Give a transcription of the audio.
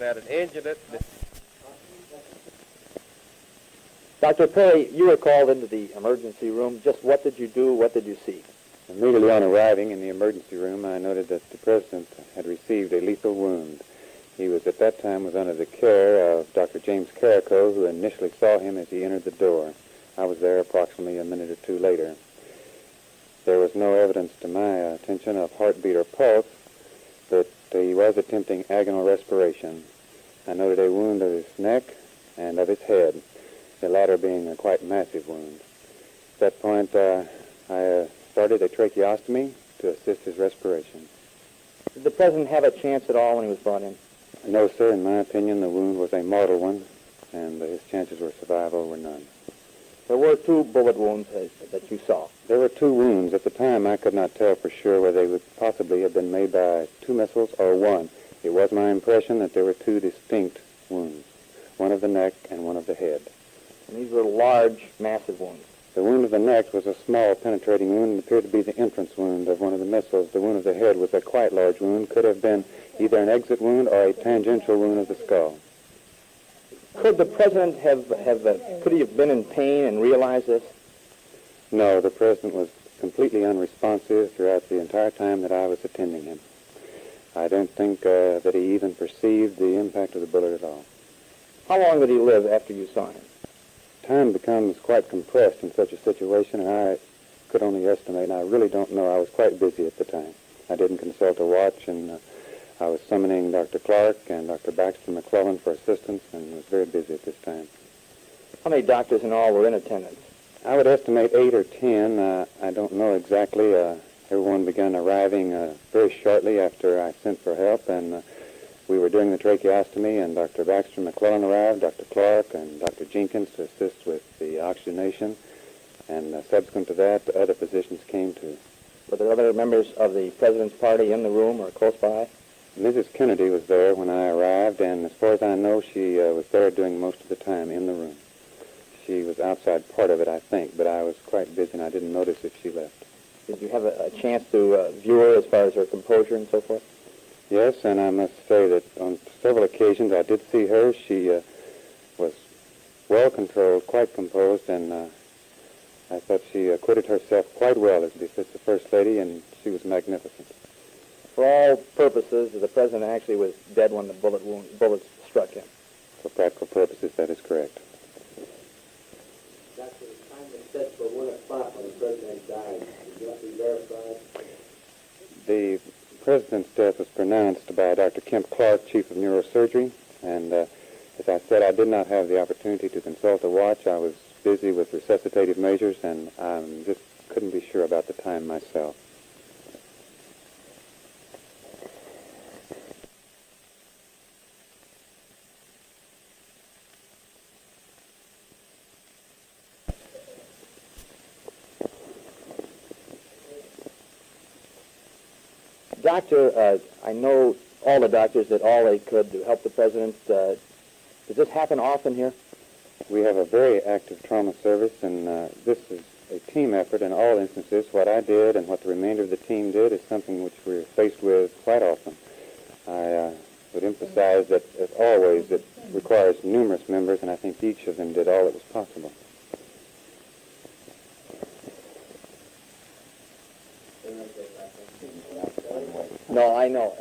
Had an engine that Dr. Perry, you were called into the emergency room. Just what did you do? What did you see? Immediately on arriving in the emergency room, I noted that the president had received a lethal wound. He was at that time under the care of Dr. James Carrico, who initially saw him as he entered the door. I was there approximately a minute or two later. There was no evidence to my attention of heartbeat or pulse, but he was attempting agonal respiration. I noted a wound of his neck and of his head, the latter being a quite massive wound. At that point, I started a tracheostomy to assist his respiration. Did the president have a chance at all when he was brought in? No, sir. In my opinion, the wound was a mortal one, and his chances of survival were none. There were 2 bullet wounds that you saw. There were 2 wounds. At the time, I could not tell for sure whether they would possibly have been made by 2 missiles or 1. It was my impression that there were 2 distinct wounds, one of the neck and one of the head. And these were large, massive wounds. The wound of the neck was a small, penetrating wound and appeared to be the entrance wound of one of the missiles. The wound of the head was a quite large wound, could have been either an exit wound or a tangential wound of the skull. Could the president could he have been in pain and realized this? No, the president was completely unresponsive throughout the entire time that I was attending him. I don't think that he even perceived the impact of the bullet at all. How long did he live after you saw him? Time becomes quite compressed in such a situation, and I could only estimate, and I really don't know. I was quite busy at the time. I didn't consult a watch, and I was summoning Dr. Clark and Dr. Baxter McClellan for assistance, and was very busy at this time. How many doctors in all were in attendance? I would estimate 8 or 10. I don't know exactly. Everyone began arriving very shortly after I sent for help, and we were doing the tracheostomy, and Dr. Baxter McClellan arrived, Dr. Clark, and Dr. Jenkins to assist with the oxygenation, and subsequent to that, the other physicians came too. Were there other members of the president's party in the room or close by? Mrs. Kennedy was there when I arrived, and as far as I know, she was there doing most of the time in the room. She was outside part of it, I think, but I was quite busy, and I didn't notice if she left. Did you have a chance to view her as far as her composure and so forth? Yes, and I must say that on several occasions I did see her. She was well-controlled, quite composed, and I thought she acquitted herself quite well as befits the First Lady, and she was magnificent. For all purposes, the president actually was dead when the bullets struck him. For practical purposes, that is correct. Doctor, the time was set for 1 o'clock when the president died. Did that be verified? The president's death was pronounced by Dr. Kemp Clark, Chief of Neurosurgery, and as I said, I did not have the opportunity to consult a watch. I was busy with resuscitative measures, and I just couldn't be sure about the time myself. Doctor, I know all the doctors did all they could to help the president. Does this happen often here? We have a very active trauma service, and this is a team effort in all instances. What I did and what the remainder of the team did is something which we're faced with quite often. I would emphasize that, as always, it requires numerous members, and I think each of them did all that was possible. No, I know.